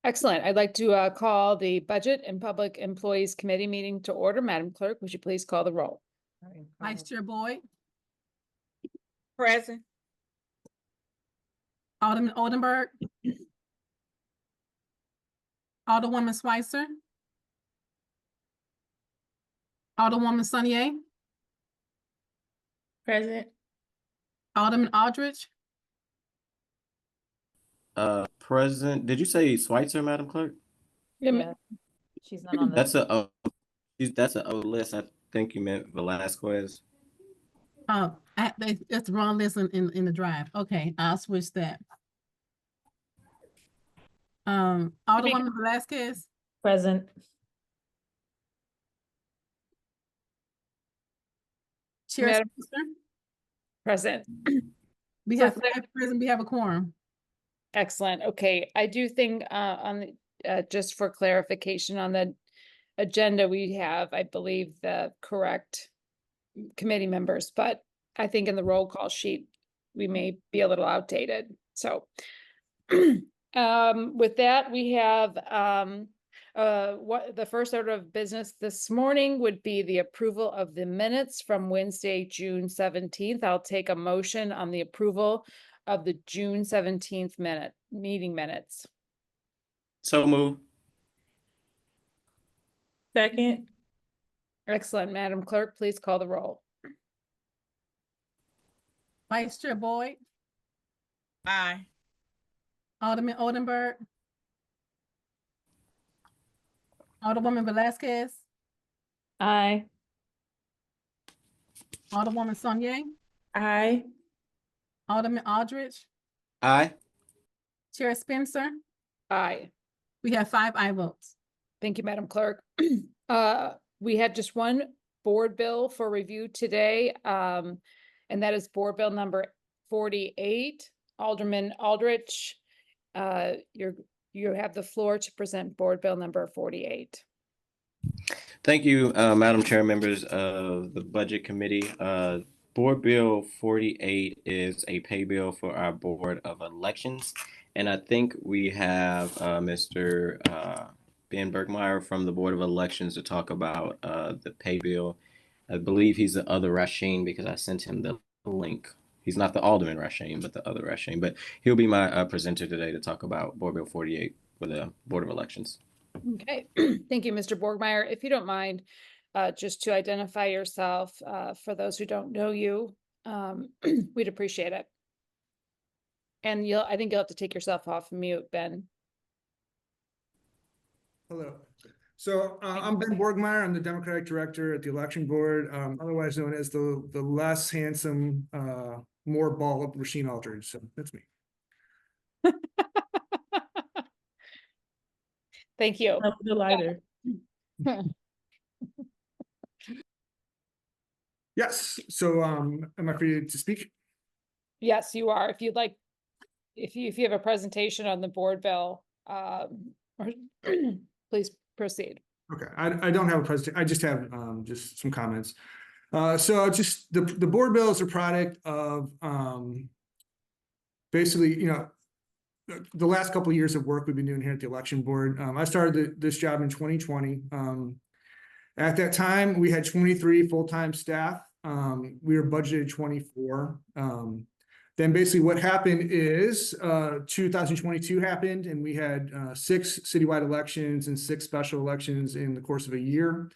Excellent. I'd like to call the Budget and Public Employees Committee meeting to order. Madam Clerk, would you please call the roll? Vice Chair Boyd, Present. Alderman Oldenburg, Alderwoman Schweitzer, Alderwoman Sonier, Present. Alderman Aldridge, President, did you say Schweitzer, Madam Clerk? Yeah. She's not on the. That's a O list. I think you meant Velasquez. that's the wrong list in the drive. Okay, I'll switch that. Alderwoman Velasquez, Present. Chair Madam- Spencer. Present. We have five present, we have a quorum. Excellent. Okay, I do think just for clarification on the agenda, we have, I believe, the correct committee members, but I think in the roll call sheet, we may be a little outdated. So with that, we have what the first order of business this morning would be the approval of the minutes from Wednesday, June 17th. I'll take a motion on the approval of the June 17th meeting minutes. So move. Second. Excellent. Madam Clerk, please call the roll. Vice Chair Boyd, Aye. Alderman Oldenburg, Alderwoman Velasquez, Aye. Alderwoman Sonier, Aye. Alderman Aldridge, Aye. Chair Spencer. Aye. We have 5 aye votes. Thank you, Madam Clerk. We have just one board bill for review today, and that is board bill number 48. Alderman Aldrich, you have the floor to present board bill number 48. Thank you, Madam Chair, members of the Budget Committee. Board Bill 48 is a pay bill for our Board of Elections. And I think we have Mr. Ben Bergmeyer from the Board of Elections to talk about the pay bill. I believe he's the other Rasheen because I sent him the link. He's not the Alderman Rasheen, but the other Rasheen. But he'll be my presenter today to talk about Board Bill 48 for the Board of Elections. Okay, thank you, Mr. Borgmeyer. If you don't mind, just to identify yourself, for those who don't know you, we'd appreciate it. And I think you'll have to take yourself off mute, Ben. Hello. So I'm Ben Borgmeyer. I'm the Democratic Director at the Election Board, otherwise known as the less handsome, more bald Rasheen Aldridge. So that's me. Thank you. The lighter. Yes. So am I free to speak? Yes, you are. If you'd like, if you have a presentation on the board bill, please proceed. Okay, I don't have a presentation. I just have just some comments. So just the board bill is a product of basically, the last couple of years of work we've been doing here at the Election Board. I started this job in 2020. At that time, we had 23 full-time staff. We were budgeted 24. Then basically what happened is 2022 happened and we had 6 citywide elections and 6 special elections in the course of a year.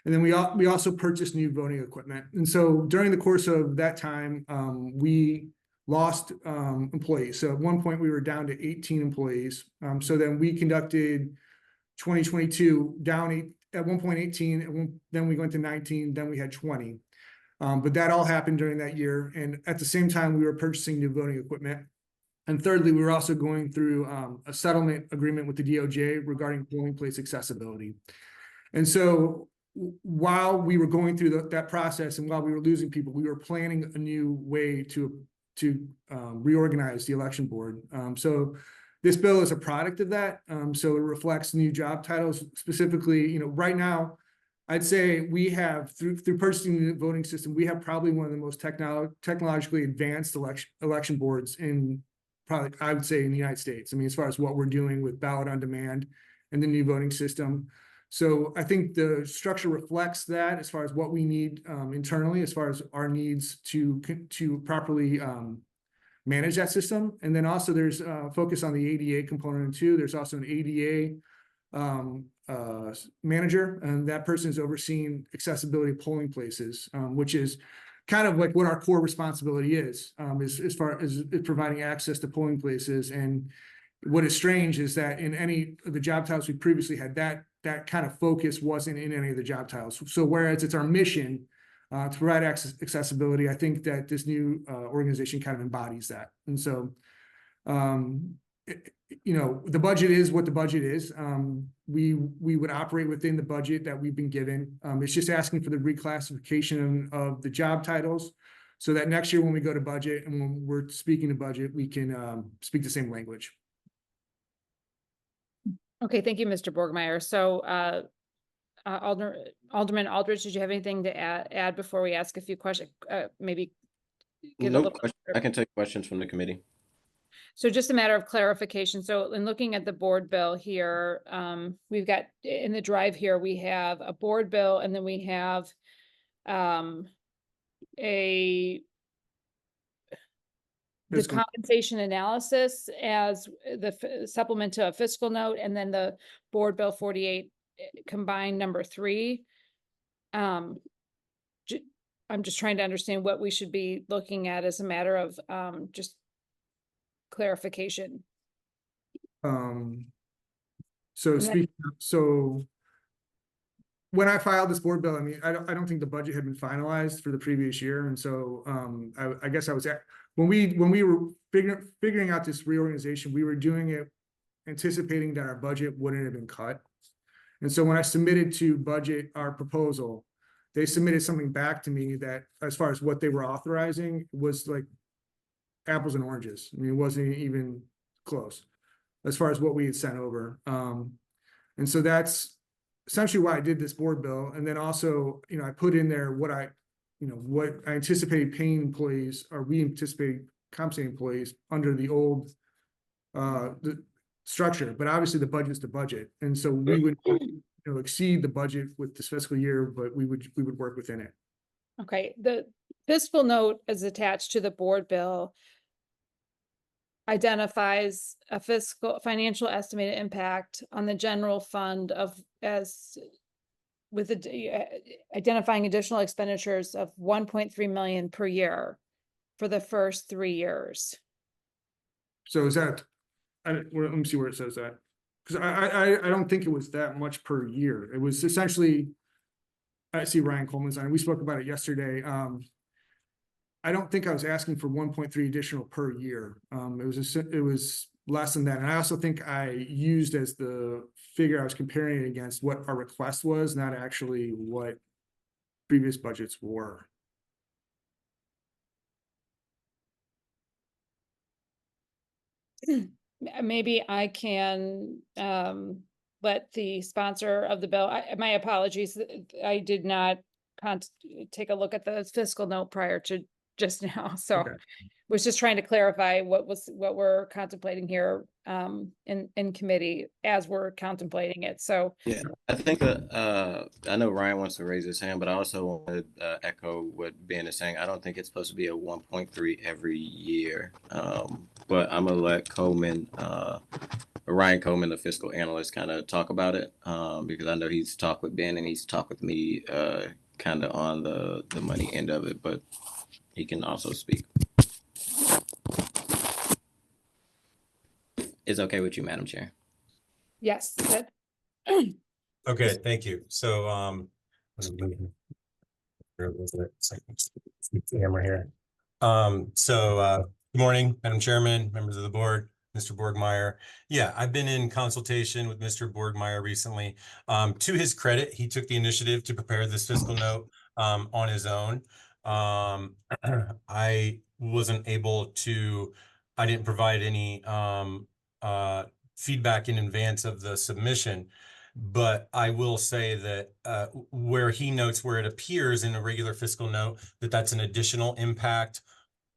And then we also purchased new voting equipment. And so during the course of that time, we lost employees. So at one point we were down to 18 employees. So then we conducted 2022 down at one point 18, then we went to 19, then we had 20. But that all happened during that year. And at the same time, we were purchasing new voting equipment. And thirdly, we were also going through a settlement agreement with the DOJ regarding polling place accessibility. And so while we were going through that process and while we were losing people, we were planning a new way to reorganize the Election Board. So this bill is a product of that. So it reflects new job titles. Specifically, right now, I'd say we have, through purchasing the voting system, we have probably one of the most technologically advanced election boards in probably, I would say, in the United States. I mean, as far as what we're doing with ballot on demand and the new voting system. So I think the structure reflects that as far as what we need internally, as far as our needs to properly manage that system. And then also there's focus on the ADA component too. There's also an ADA manager, and that person is overseeing accessibility of polling places, which is kind of like what our core responsibility is as far as providing access to polling places. And what is strange is that in any of the job titles we previously had, that kind of focus wasn't in any of the job titles. So whereas it's our mission to provide accessibility, I think that this new organization kind of embodies that. And so, you know, the budget is what the budget is. We would operate within the budget that we've been given. It's just asking for the reclassification of the job titles so that next year when we go to budget and when we're speaking to budget, we can speak the same language. Okay, thank you, Mr. Borgmeyer. So, Alderman Aldrich, did you have anything to add before we ask a few questions? Maybe. Get a No little- question. I can take questions from the committee. So just a matter of clarification. So in looking at the board bill here, we've got in the drive here, we have a board bill and then we have the Fiscal. compensation analysis as the supplement to a fiscal note, and then the board bill 48 combined number 3. I'm just trying to understand what we should be looking at as a matter of just clarification. So when I filed this board bill, I mean, I don't think the budget had been finalized for the previous year. And so I guess I was when we were figuring out this reorganization, we were doing it anticipating that our budget wouldn't have been cut. And so when I submitted to budget our proposal, they submitted something back to me that as far as what they were authorizing was like apples and oranges. I mean, it wasn't even close as far as what we had sent over. And so that's essentially why I did this board bill. And then also, you know, I put in there what I anticipate paying employees, or we anticipate compensating employees under the old the structure. But obviously the budget's the budget. And so we would exceed the budget with this fiscal year, but we would work within it. Okay, the fiscal note is attached to the board bill identifies a financial estimated impact on the general fund identifying additional expenditures of 1.3 million per year for the first 3 years. So is that, let me see where it says that. Because I don't think it was that much per year. It was essentially, I see Ryan Coleman's on it. We spoke about it yesterday. I don't think I was asking for 1.3 additional per year. It was less than that. And I also think I used as the figure I was comparing it against what our request was, not actually what previous budgets were. Maybe I can let the sponsor of the bill, my apologies, I did not take a look at the fiscal note prior to just now, so Okay. was just trying to clarify what we're contemplating here in committee as we're contemplating it. So Yeah, I think I know Ryan wants to raise his hand, but I also want to echo what Ben is saying. I don't think it's supposed to be a 1.3 every year. But I'm gonna let Ryan Coleman, the fiscal analyst, kind of talk about it because I know he's talked with Ben and he's talked with me kind of on the money end of it, but he can also speak. It's okay with you, Madam Chair. yes, Okay, thank you. So, where was it? Camera here. Good morning, Madam Chairman, members of the board, Mr. Borgmeyer. Yeah, I've been in consultation with Mr. Borgmeyer recently. To his credit, he took the initiative to prepare this fiscal note on his own. I wasn't able to, I didn't provide any feedback in advance of the submission, but I will say that where he notes where it appears in a regular fiscal note that that's an additional impact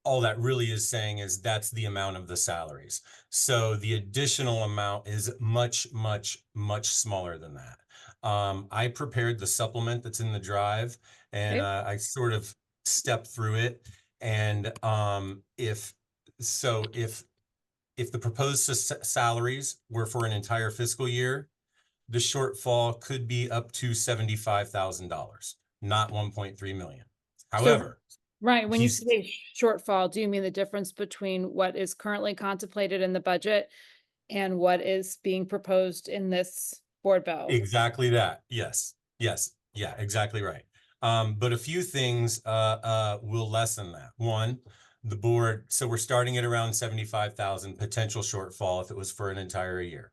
all that really is saying is that's the amount of the salaries. So the additional amount is much, much, much smaller than that. I prepared the supplement that's in the drive, and Okay. I sort of stepped through it. And if the proposed salaries were for an entire fiscal year, the shortfall could be up to $75,000, not 1.3 million. However, Right, when you he's- say shortfall, do you mean the difference between what is currently contemplated in the budget and what is being proposed in this board bill? exactly that. Yes. Yes. Yeah, exactly right. But a few things will lessen that. One, the board, so we're starting at around 75,000 potential shortfall if it was for an entire year.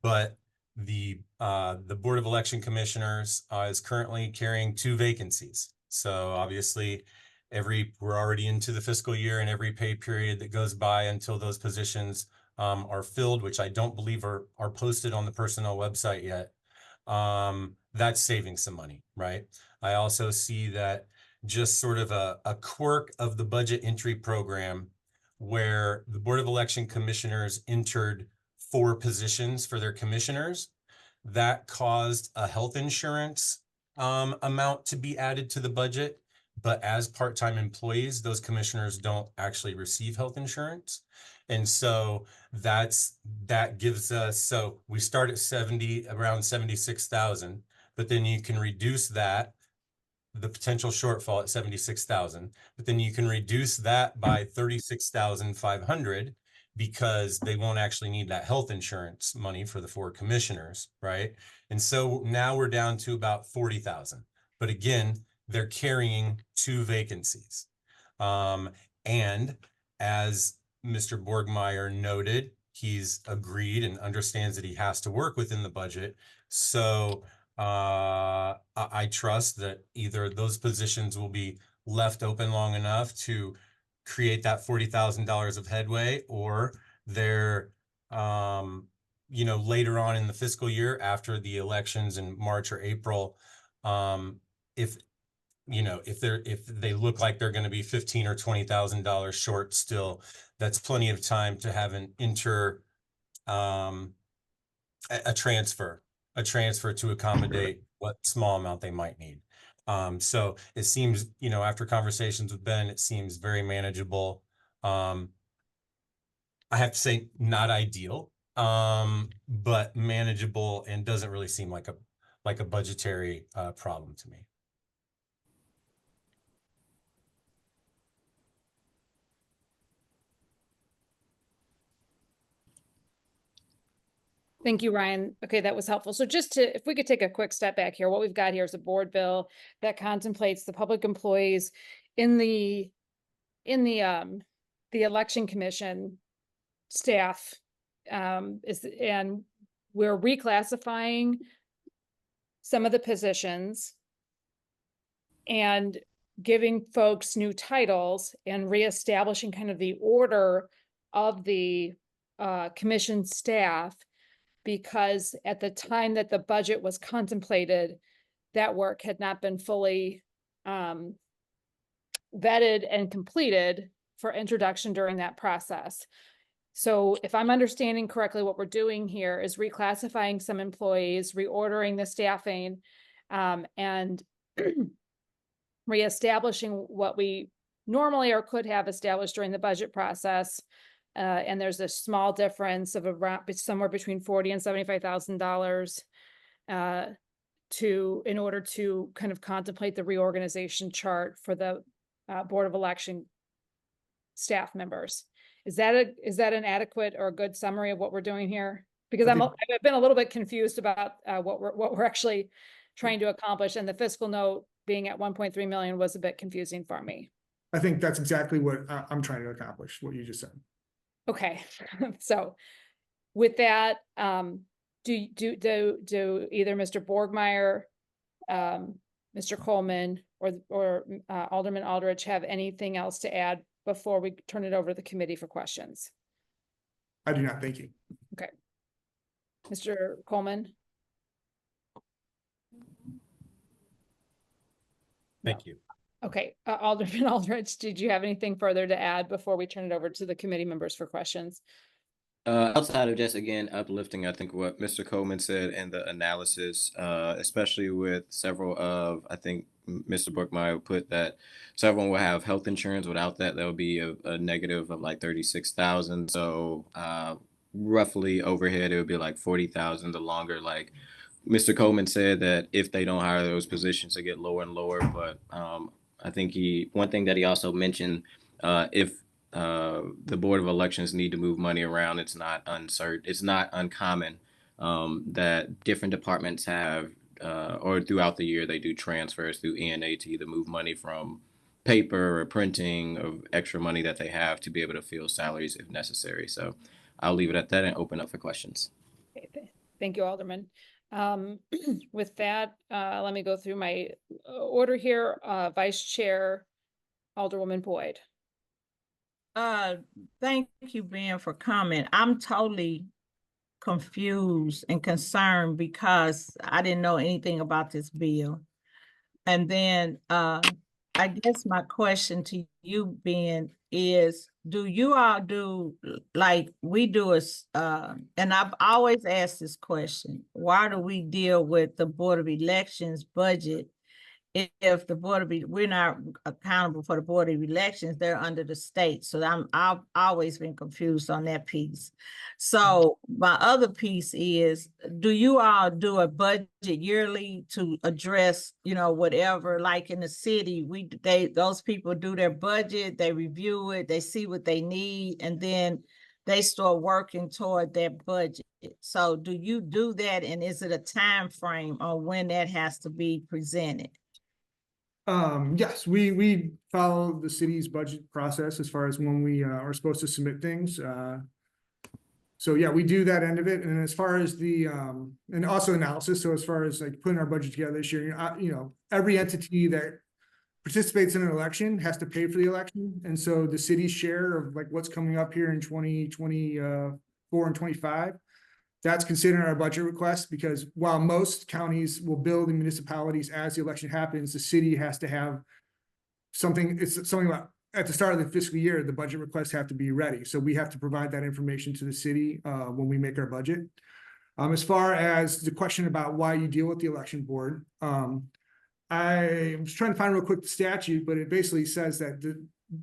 But the Board of Election Commissioners is currently carrying 2 vacancies. So obviously we're already into the fiscal year, and every pay period that goes by until those positions are filled, which I don't believe are posted on the personnel website yet. That's saving some money, right? I also see that just sort of a quirk of the budget entry program where the Board of Election Commissioners entered 4 positions for their commissioners. That caused a health insurance amount to be added to the budget. But as part-time employees, those commissioners don't actually receive health insurance. And so that gives us, so we start at around 76,000, but then you can reduce that, the potential shortfall at 76,000, but then you can reduce that by 36,500 because they won't actually need that health insurance money for the 4 commissioners, right? And so now we're down to about 40,000. But again, they're carrying 2 vacancies. And as Mr. Borgmeyer noted, he's agreed and understands that he has to work within the budget. So I trust that either those positions will be left open long enough to create that $40,000 of headway, or they're later on in the fiscal year after the elections in March or April, if they look like they're going to be $15,000 or $20,000 short still, that's plenty of time to have an a transfer to accommodate what small amount they might need. So it seems, after conversations with Ben, it seems very manageable. I have to say not ideal, but manageable, and doesn't really seem like a budgetary problem to me. Thank you, Ryan. Okay, that was helpful. So if we could take a quick step back here, what we've got here is a board bill that contemplates the public employees in the election commission staff, and we're reclassifying some of the positions and giving folks new titles and reestablishing kind of the order of the commission staff, because at the time that the budget was contemplated, that work had not been fully vetted and completed for introduction during that process. So if I'm understanding correctly, what we're doing here is reclassifying some employees, reordering the staffing, and reestablishing what we normally or could have established during the budget process. And there's a small difference of around somewhere between $40,000 and $75,000 in order to kind of contemplate the reorganization chart for the Board of Election staff members. Is that an adequate or a good summary of what we're doing here? Because I've been a little bit confused about what we're actually trying to accomplish, and the fiscal note being at 1.3 million was a bit confusing for me. I think that's exactly what I'm trying to accomplish, what you just said. Okay, so with that, do either Mr. Borgmeyer, Mr. Coleman, or Alderman Aldrich have anything else to add before we turn it over to the committee for questions? I do not, thank you. Okay. Mr. Coleman? Thank you. Okay, Alderman Aldrich, did you have anything further to add before we turn it over to the committee members for questions? Outside of just again uplifting, I think what Mr. Coleman said and the analysis, especially with several of, I think Mr. Brookmeyer put that several will have health insurance. Without that, there will be a negative of like 36,000. So roughly overhead, it would be like 40,000. The longer, like Mr. Coleman said, that if they don't hire those positions, they get lower and lower. But I think one thing that he also mentioned, if the Board of Elections need to move money around, it's not uncommon that different departments have or throughout the year they do transfers through ENA to either move money from paper or printing of extra money that they have to be able to fill salaries if necessary. So I'll leave it at that and open up for questions. Okay, thank you, Alderman. With that, let me go through my order here. Vice Chair Alderwoman Boyd. Thank you, Ben, for comment. I'm totally confused and concerned because I didn't know anything about this bill. And then I guess my question to you, Ben, is do you all do like we do and I've always asked this question, why do we deal with the Board of Elections budget if the we're not accountable for the Board of Elections, they're under the state. So I've always been confused on that piece. So my other piece is, do you all do a budget yearly to address, whatever, like in the city, those people do their budget, they review it, they see what they need, and then they start working toward that budget. So do you do that? And is it a time frame on when that has to be presented? Yes, we follow the city's budget process as far as when we are supposed to submit things. So yeah, we do that end of it. And as far as the and also analysis. So as far as like putting our budget together this year, every entity that participates in an election has to pay for the election. And so the city's share of like what's coming up here in 2024 and 25, that's considered our budget request, because while most counties will bill the municipalities as the election happens, the city has to have something, it's something about at the start of the fiscal year, the budget requests have to be ready. So we have to provide that information to the city when we make our budget. As far as the question about why you deal with the election board, I was trying to find real quick the statute, but it basically says that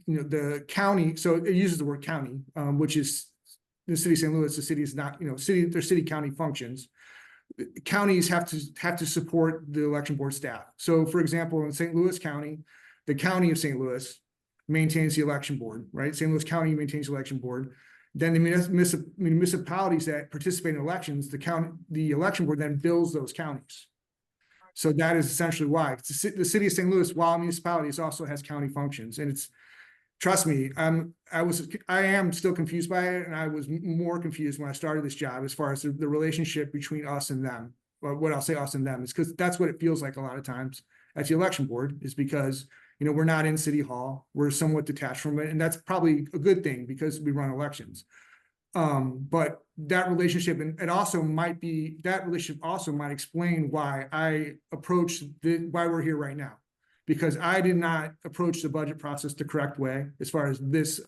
the county, so it uses the word county, which is the city of St. Louis. The city is not, they're city county functions. Counties have to support the election board staff. So for example, in St. Louis County, the county of St. Louis maintains the election board, right? St. Louis County maintains the election board. Then the municipalities that participate in elections, the election board then bills those counties. So that is essentially why the city of St. Louis, while a municipality, also has county functions, and it's, trust me, I am still confused by it, and I was more confused when I started this job as far as the relationship between us and them. But what I'll say us and them is because that's what it feels like a lot of times at the election board, is because we're not in City Hall, we're somewhat detached from it, and that's probably a good thing because we run elections. But that relationship, and that relationship also might explain why I approached why we're here right now. Because I did not approach the budget process the correct way as far as this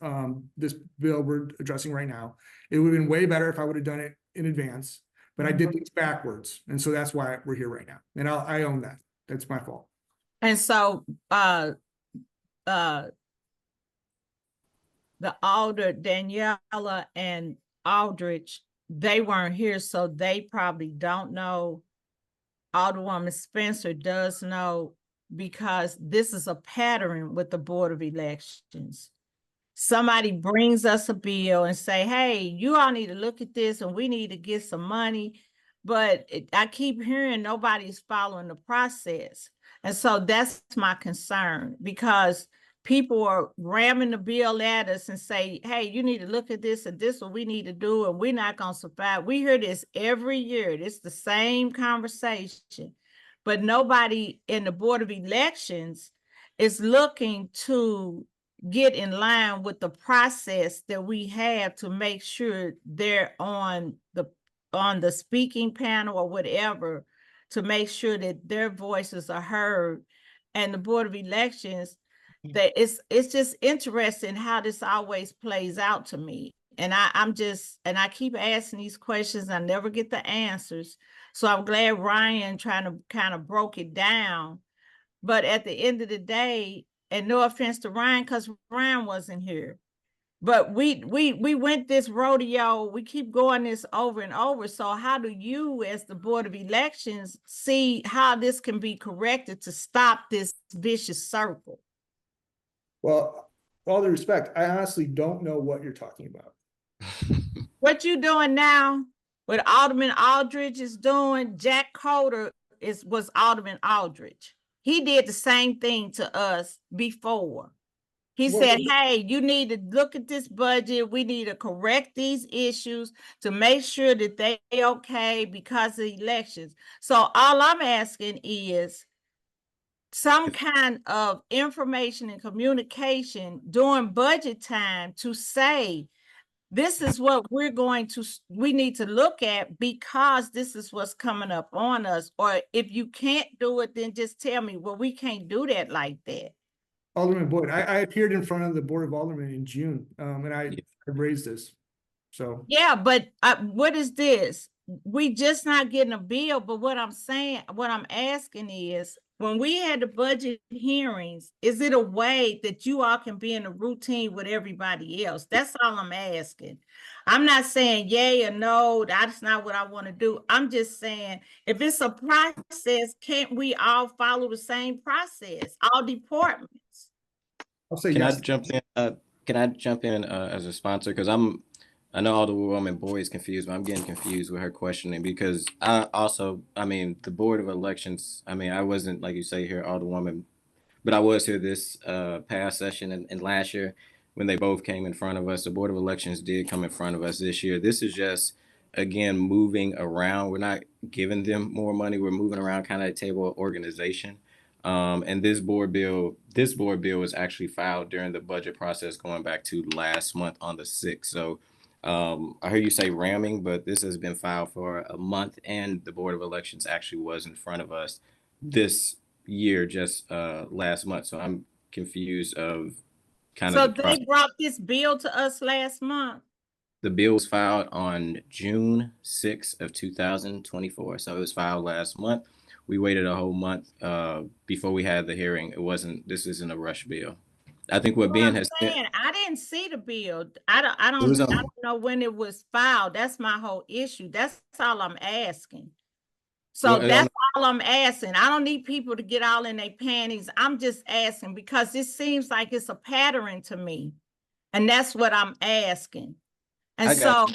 bill we're addressing right now. It would have been way better if I would have done it in advance, but I did things backwards. And so that's why we're here right now. And I own that. That's my fault. And so the Alder, Daniela and Aldrich, they weren't here, so they probably don't know. Alderwoman Spencer does know, because this is a pattern with the Board of Elections. Somebody brings us a bill and say, hey, you all need to look at this and we need to get some money. But I keep hearing nobody's following the process. And so that's my concern, because people are ramming the bill at us and say, hey, you need to look at this and this is what we need to do, and we're not going to survive. We hear this every year. It's the same conversation. But nobody in the Board of Elections is looking to get in line with the process that we have to make sure they're on the speaking panel or whatever, to make sure that their voices are heard. And the Board of Elections that it's just interesting how this always plays out to me. And I keep asking these questions, I never get the answers. So I'm glad Ryan trying to kind of broke it down. But at the end of the day, and no offense to Ryan, because Ryan wasn't here, but we went this rodeo, we keep going this over and over. So how do you, as the Board of Elections, see how this can be corrected to stop this vicious circle? Well, all due respect, I honestly don't know what you're talking about. What you doing now, what Alderman Aldridge is doing, Jack Coder was Alderman Aldridge. He did the same thing to us before. He Well, said, hey, you need to look at this budget. We need to correct these issues to make sure that they okay because of elections. So all I'm asking is some kind of information and communication during budget time to say, this is what we need to look at because this is what's coming up on us. Or if you can't do it, then just tell me, well, we can't do that like that. Alderman Boyd, I appeared in front of the Board of Aldermen in June, and I raised this. So Yeah, but what is this? We just not getting a bill, but what I'm asking is, when we had the budget hearings, is it a way that you all can be in a routine with everybody else? That's all I'm asking. I'm not saying yay or no, that's not what I want to do. I'm just saying, if it's a process, can't we all follow the same process, all departments? I'll say Can I yes. jump in? Can I jump in as a sponsor? Because I know Alderwoman Boyd is confused, but I'm getting confused with her questioning because I mean, the Board of Elections, I mean, I wasn't, like you say here, Alderwoman, but I was here this past session and last year when they both came in front of us. The Board of Elections did come in front of us this year. This is just, again, moving around. We're not giving them more money. We're moving around kind of a table of organization. And this board bill was actually filed during the budget process going back to last month on the 6th. So I heard you say ramming, but this has been filed for a month, and the Board of Elections actually was in front of us this year, just last month. So I'm confused of kind So of the process. they brought this bill to us last month. The bill was filed on June 6th of 2024. So it was filed last month. We waited a whole month before we had the hearing. This isn't a rush bill. I think what Ben has said. I didn't see the bill. I don't know when it was filed. That's my whole issue. That's all I'm asking. So that's all I'm asking. I don't need people to get all in their panties. I'm just asking because it seems like it's a pattern to me. And that's what I'm asking. And so,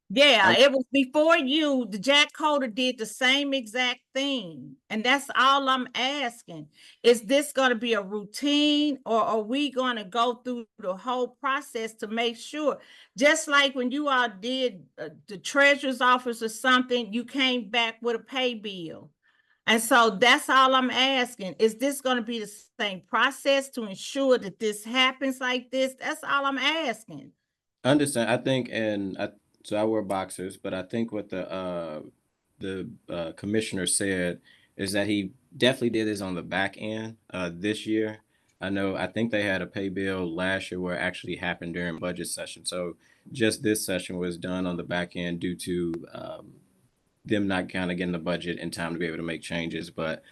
yeah, it was before you, the Jack Coder did the same exact thing. And that's all I'm asking. Is this going to be a routine, or are we going to go through the whole process to make sure, just like when you all did the treasurer's office or something, you came back with a pay bill. And so that's all I'm asking. Is this going to be the same process to ensure that this happens like this? That's all I'm asking. Understand. I think, so I wear boxers, but I think what the commissioner said is that he definitely did this on the back end this year. I think they had a pay bill last year where it actually happened during budget session. So just this session was done on the back end due to them not kind of getting the budget in time to be able to make changes. But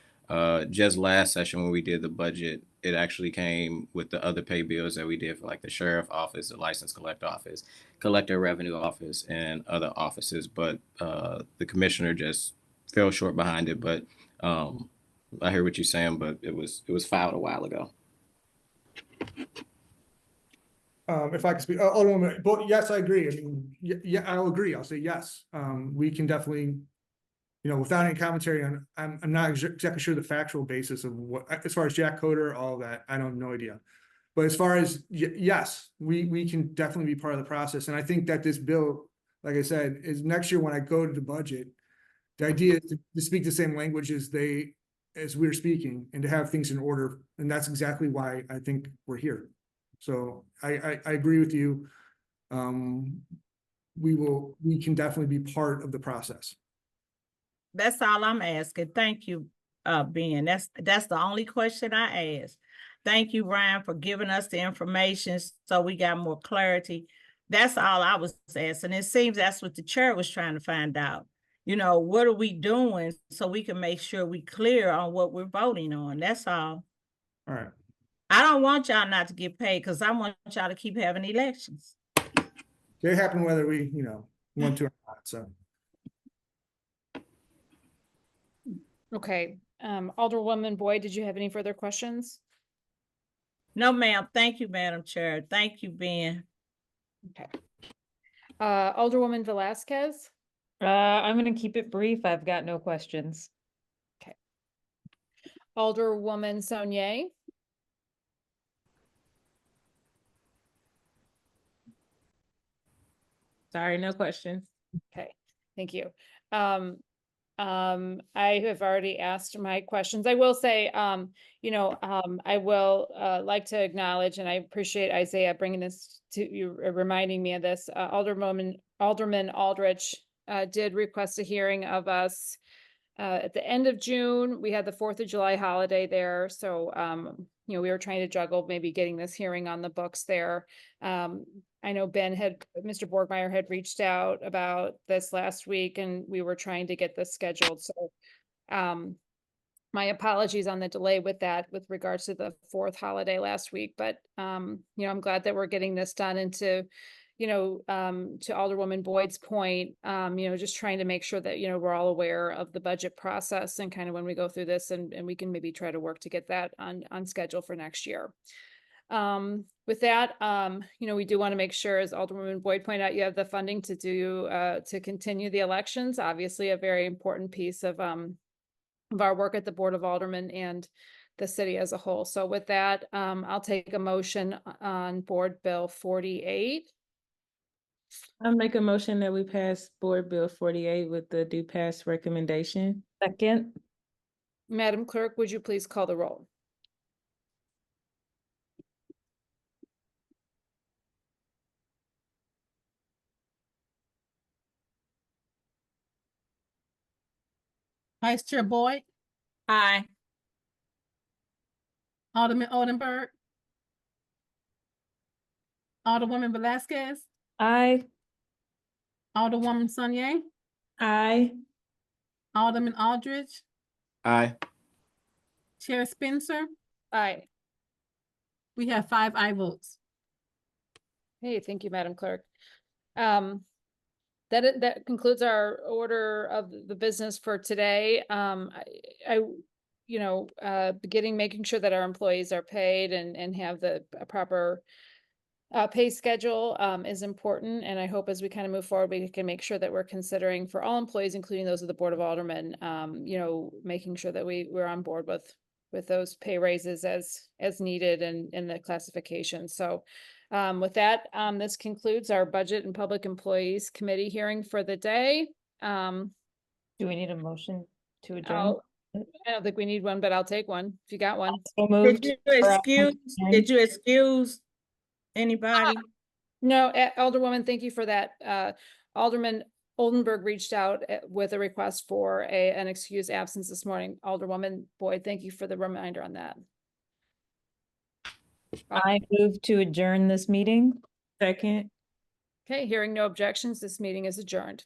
just last session when we did the budget, it actually came with the other pay bills that we did for like the sheriff office, the license collector office, collector revenue office, and other offices. But the commissioner just fell short behind it. But I hear what you're saying, but it was filed a while ago. If I could speak, but yes, I agree. I mean, yeah, I'll agree. I'll say yes. We can definitely, without any commentary on, I'm not exactly sure the factual basis of what, as far as Jack Coder, all of that, I don't have no idea. But as far as, yes, we can definitely be part of the process. And I think that this bill, like I said, is next year when I go to the budget, the idea is to speak the same language as we're speaking and to have things in order. And that's exactly why I think we're here. So I agree with you. We can definitely be part of the process. That's all I'm asking. Thank you, Ben. That's the only question I asked. Thank you, Ryan, for giving us the information so we got more clarity. That's all I was asking. It seems that's what the chair was trying to find out. You know, what are we doing so we can make sure we clear on what we're voting on? That's all. All right. I don't want y'all not to get paid because I want y'all to keep having elections. They happen whether we, want to or not, so. Okay, Alderwoman Boyd, did you have any further questions? No, ma'am. Thank you, Madam Chair. Thank you, Ben. Okay. Alderwoman Velasquez? I'm gonna keep it brief. I've got no questions. Alderwoman Saunier? Sorry, no questions. Okay, thank you. I have already asked my questions. I will say, I will like to acknowledge, and I appreciate Isaiah bringing this to you, reminding me of this. Alderman Aldrich did request a hearing of us at the end of June. We had the 4th of July holiday there, so we were trying to juggle maybe getting this hearing on the books there. I know Mr. Borgmeyer had reached out about this last week, and we were trying to get this scheduled. So my apologies on the delay with that with regards to the 4th holiday last week. But, I'm glad that we're getting this done, and to Alderwoman Boyd's point, just trying to make sure that, we're all aware of the budget process and kind of when we go through this, and we can maybe try to work to get that on schedule for next year. With that, we do want to make sure, as Alderwoman Boyd pointed out, you have the funding to do, to continue the elections. Obviously, a very important piece of our work at the Board of Aldermen and the city as a whole. So with that, I'll take a motion on Board Bill 48. I'll make a motion that we pass Board Bill 48 with the do pass recommendation. Second, Madam Clerk, would you please call the roll? Vice Chair Boyd, Aye. Alderman Oldenburg, Alderwoman Velasquez, aye. Alderwoman Saunier, Aye. Alderman Aldrich, Aye. Chair Spencer. Aye. We have 5 aye votes. Hey, thank you, Madam Clerk. That concludes our order of the business for today. Making sure that our employees are paid and have the proper pay schedule is important. And I hope as we kind of move forward, we can make sure that we're considering for all employees, including those of the Board of Aldermen, making sure that we're on board with those pay raises as needed and in the classification. So with that, this concludes our Budget and Public Employees Committee hearing for the day. Do we need a motion to adjourn? I don't think we need one, but I'll take one if you got one. So moved. Did you excuse anybody? No, Alderwoman, thank you for that. Alderman Oldenburg reached out with a request for an excused absence this morning. Alderwoman Boyd, thank you for the reminder on that. I move to adjourn this meeting. Second. Okay, hearing no objections, this meeting is adjourned.